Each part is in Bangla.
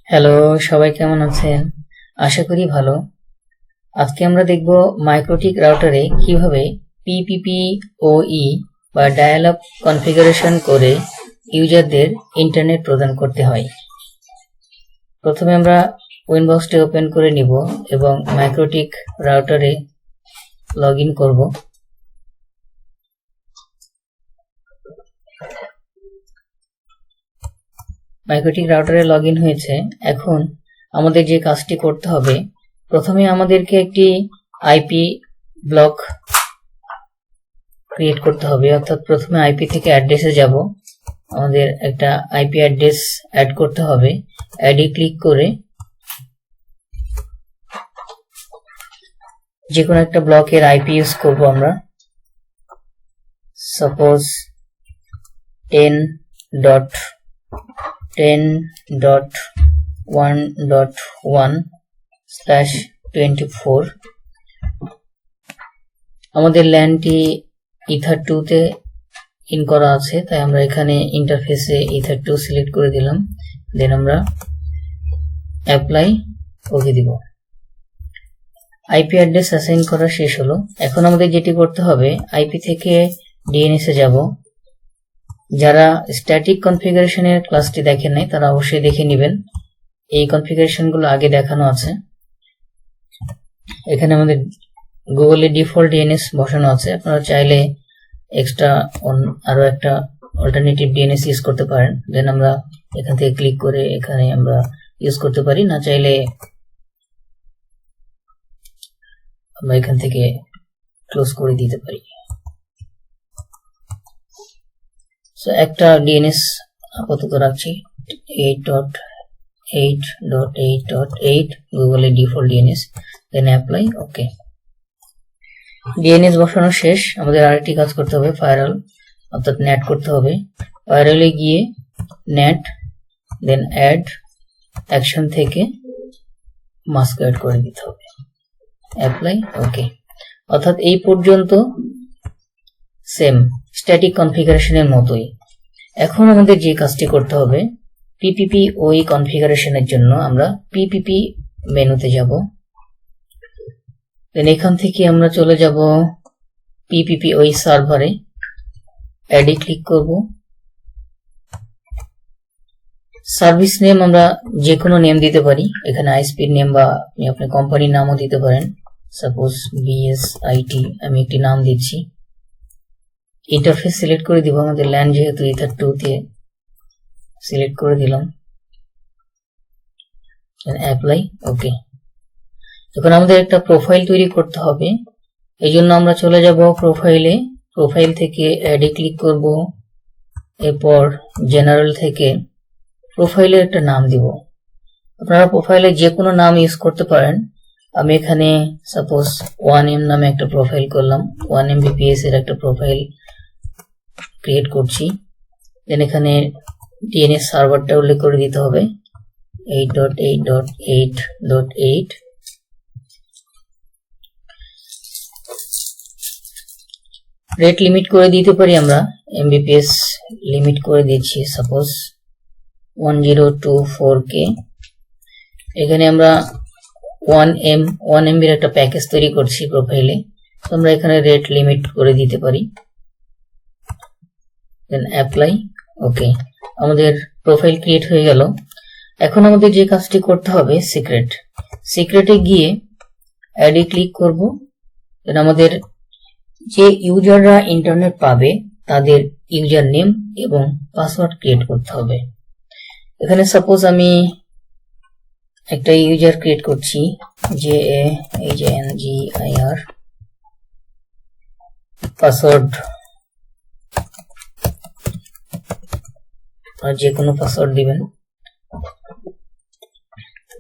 হ্যালো, সবাই কেমন আছেন? আশা করি ভালো। আজকে আমরা দেখব মাইক্রোটিক রাউটারে কিভাবে PPPoE বা ডায়ালগ কনফিগারেশন করে ইউজারদের ইন্টারনেট প্রদান করতে হয়। প্রথমে আমরা উইন্ডোজটি ওপেন করে নিব এবং মাইক্রোটিক রাউটারে লগ ইন করব। মাইক্রোটিক রাউটারে লগ ইন হয়েছে। এখন আমাদের যে কাজটি করতে হবে, প্রথমে আমাদেরকে একটি আইপি ব্লক ক্রিয়েট করতে হবে, অর্থাৎ প্রথমে আইপি থেকে অ্যাড্রেসে যাব। আমাদের একটা আইপি অ্যাড্রেস অ্যাড করতে হবে। অ্যাডে ক্লিক করে যে কোনো একটা ব্লকের আইপি ইউজ করব আমরা। সাপোজ 10.1.1/24। আমাদের ল্যানটি ইথার 2 তে ইন করা আছে, তাই আমরা এখানে ইন্টারফেসে ইথার 2 সিলেক্ট করে দিলাম। দেন আমরা অ্যাপ্লাই ওকে দিব। আইপি অ্যাড্রেস অ্যাসাইন করা শেষ হলো। এখন আমাদের যেটি করতে হবে, আইপি থেকে ডিএনএস এ যাব। যারা স্ট্যাটিক কনফিগারেশনের ক্লাসটি দেখেন নাই তারা অবশ্যই দেখে নেবেন। এই কনফিগারেশনগুলো আগে দেখানো আছে। এখানে আমাদের গুগলের ডিফল্ট ডিএনএস বসানো আছে। আপনারা চাইলে এক্সট্রা আরো একটা অল্টারনেটিভ ডিএনএস ইউজ করতে পারেন। দেন আমরা এখান থেকে ক্লিক করে এখানে আমরা ইউজ করতে পারি, না চাইলে আমরা এখান থেকে ক্লোজ করে দিতে পারি। সো একটা ডিএনএস আপাতত রাখছি, 8.8.8.8 গুগলের default DNS. Then apply okay. DNS বসানো শেষ। আমাদের আরেকটি কাজ করতে হবে, ফায়ারওয়াল অর্থাৎ নেট করতে হবে। ফায়ারওয়ালে গিয়ে নেট, দেন অ্যাড অ্যাকশন থেকে মাস্ক অ্যাড করে দিতে হবে। Apply okay. অর্থাৎ এই পর্যন্ত সেম স্ট্যাটিক কনফিগারেশনের মতোই। এখন আমাদের যে কাজটি করতে হবে, PPPoE কনফিগারেশনের জন্য আমরা পিপিপি মেনুতে যাব। দেন এখান থেকে আমরা চলে যাব PPPoE সার্ভারে। অ্যাডে ক্লিক করব। সার্ভিস নেম আমরা যে কোনো নেম দিতে পারি। এখানে আইএসপির নেম বা আপনি আপনার কোম্পানির নামও দিতে পারেন। সাপোজ BSIT আমি একটি নাম দিচ্ছি। ইন্টারফেস সিলেক্ট করে দিব। আমাদের ল্যান যেহেতু ইথার 2 তে সিলেক্ট করে দিলাম। Apply okay. এখন আমাদের একটা প্রোফাইল তৈরি করতে হবে। এই জন্য আমরা চলে যাব প্রোফাইলে। প্রোফাইল থেকে অ্যাডে ক্লিক করব। এরপর জেনারেল থেকে প্রোফাইলের একটা নাম দিব। আপনারা প্রোফাইলে যে কোনো নাম ইউজ করতে পারেন। আমি এখানে সাপোজ 1M নামে একটা প্রোফাইল করলাম। 1 Mbps এর একটা প্রোফাইল ক্রিয়েট করছি। দেন এখানে ডিএনএস সার্ভারটা উল্লেখ করে দিতে হবে, 8.8.8.8। রেট লিমিট করে দিতে পারি আমরা। MBPS লিমিট করে দিচ্ছি সাপোজ 1024K। এখানে আমরা 1 MB এর একটা প্যাকেজ তৈরি করছি প্রোফাইলে, তো আমরা এখানে রেট লিমিট করে দিতে পারি। Then apply okay. আমাদের প্রোফাইল ক্রিয়েট হয়ে গেল। এখন আমাদের যে কাজটি করতে হবে, সিক্রেটে গিয়ে অ্যাডে ক্লিক করব। দেন আমাদের যে ইউজাররা ইন্টারনেট পাবে তাদের ইউজার নেম এবং পাসওয়ার্ড ক্রিয়েট করতে হবে। এখানে সাপোজ আমি একটা ইউজার ক্রিয়েট করছি, JANGIR। পাসওয়ার্ড যে কোনো পাসওয়ার্ড দিবেন।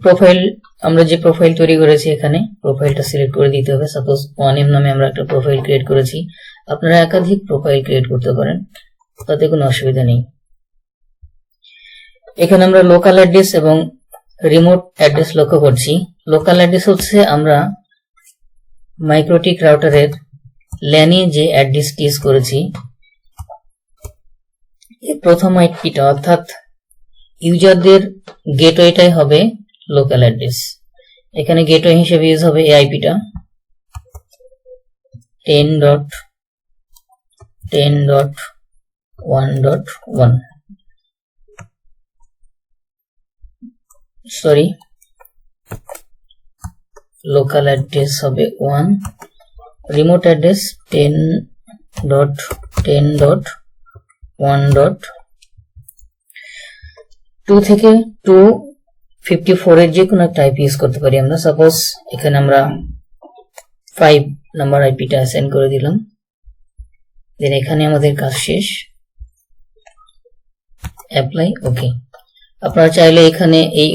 প্রোফাইল আমরা যে প্রোফাইল তৈরি করেছি এখানে প্রোফাইলটা সিলেক্ট করে দিতে হবে। সাপোজ 1M নামে আমরা একটা প্রোফাইল ক্রিয়েট করেছি। আপনারা একাধিক প্রোফাইল ক্রিয়েট করতে পারেন, তাতে কোনো অসুবিধা নেই। এখানে আমরা লোকাল অ্যাড্রেস এবং রিমোট অ্যাড্রেস লক্ষ্য করছি। লোকাল অ্যাড্রেস হচ্ছে আমরা মাইক্রোটিক রাউটারের ল্যানে যে অ্যাড্রেসটি ইউজ করেছি, প্রথম আইপিটা অর্থাৎ ইউজারদের গেটওয়েটাই হবে লোকাল অ্যাড্রেস। এখানে গেটওয়ে হিসেবে ইউজ হবে এই আইপিটা 10.10.1.1 সরি লোকাল অ্যাড্রেস হবে 1, রিমোট অ্যাড্রেস 10.10.1.2 থেকে 254 এর যে কোনো একটা আইপি ইউজ করতে পারি আমরা। সাপোজ এখানে আমরা 5 নাম্বার আইপিটা অ্যাসাইন করে দিলাম, দেন এখানে আমাদের কাজ শেষ, অ্যাপ্লাই, ওকে। আপনারা চাইলে এখানে এই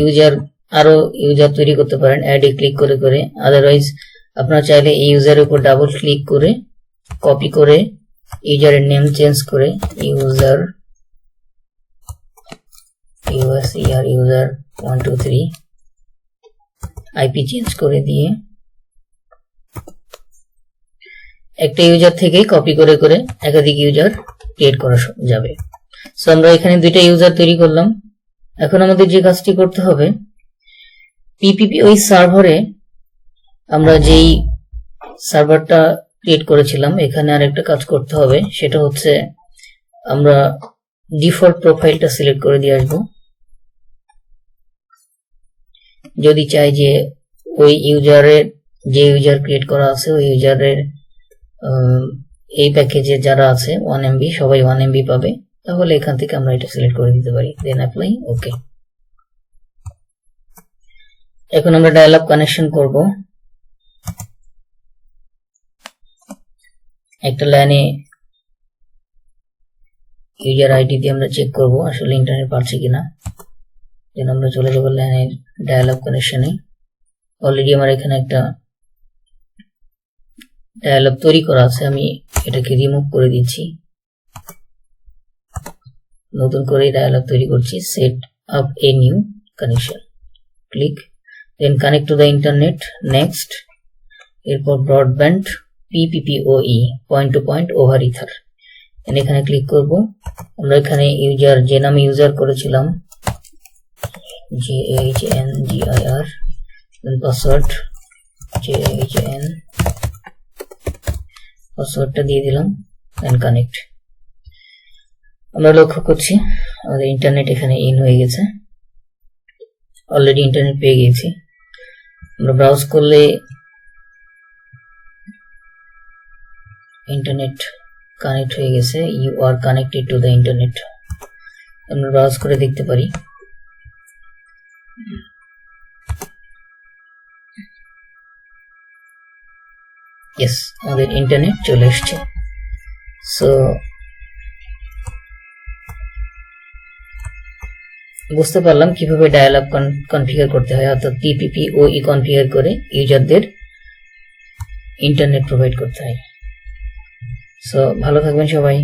আরো ইউজার তৈরি করতে পারেন অ্যাড এ ক্লিক করে করে। আদারওয়াইজ আপনারা চাইলে এই ইউজারের উপর ডাবল ক্লিক করে কপি করে ইউজারের নেম চেঞ্জ করে ইউজার 123 আইপি চেঞ্জ করে দিয়ে একটা ইউজার থেকেই কপি করে করে একাধিক ইউজার ক্রিয়েট করা যাবে। সো আমরা এখানে দুইটা ইউজার তৈরি করলাম। এখন আমাদের যে কাজটি করতে হবে, PPPoE সার্ভারে আমরা যেই সার্ভারটা ক্রিয়েট করেছিলাম এখানে আরেকটা কাজ করতে হবে, সেটা হচ্ছে আমরা ডিফল্ট প্রোফাইলটা সিলেক্ট করে দিয়ে আসবো। যদি চাই যে ওই ইউজারের যে ইউজার ক্রিয়েট করা আছে ওই ইউজারের এই প্যাকেজে যারা আছে 1 MB সবাই 1 MB পাবে, তাহলে এখান থেকে আমরা এটা সিলেক্ট করে দিতে পারি, দেন অ্যাপ্লাই, ওকে। এখন আমরা ডায়ালগ কানেকশন করব। একটা লাইনে ইউজার আইডি দিয়ে আমরা চেক করব আসলে ইন্টারনেট পাচ্ছে কিনা, দেন আমরা চলে যাব লাইনের ডায়ালগ কানেকশনে। অলরেডি আমার এখানে একটা ডায়ালগ তৈরি করা আছে, আমি এটাকে রিমুভ করে দিচ্ছি, নতুন করে ডায়ালগ তৈরি করছি। Set up a new connection, click, then connect to the internet, next, এরপর broadband PPPoE point to point over ether, এখানে ক্লিক করব। আমরা এখানে ইউজার যে নামে ইউজার করেছিলাম JHNGIR, দেন পাসওয়ার্ড JHN, পাসওয়ার্ডটা দিয়ে দিলাম, দেন কানেক্ট। আমরা লক্ষ্য করছি আমাদের ইন্টারনেট এখানে ইন হয়ে গেছে, অলরেডি ইন্টারনেট পেয়ে গেছি। আমরা ব্রাউজ করলে ইন্টারনেট কানেক্ট হয়ে গেছে, you are connected to the internet, আমরা ব্রাউজ করে দেখতে পারি। ইয়েস, আমাদের ইন্টারনেট চলে এসছে। সো বুঝতে পারলাম কিভাবে ডায়ালগ কনফিগার করতে হয়, অর্থাৎ PPPoE কনফিগার করে ইউজারদের ইন্টারনেট প্রোভাইড করতে হয়। সো ভালো থাকবেন সবাই।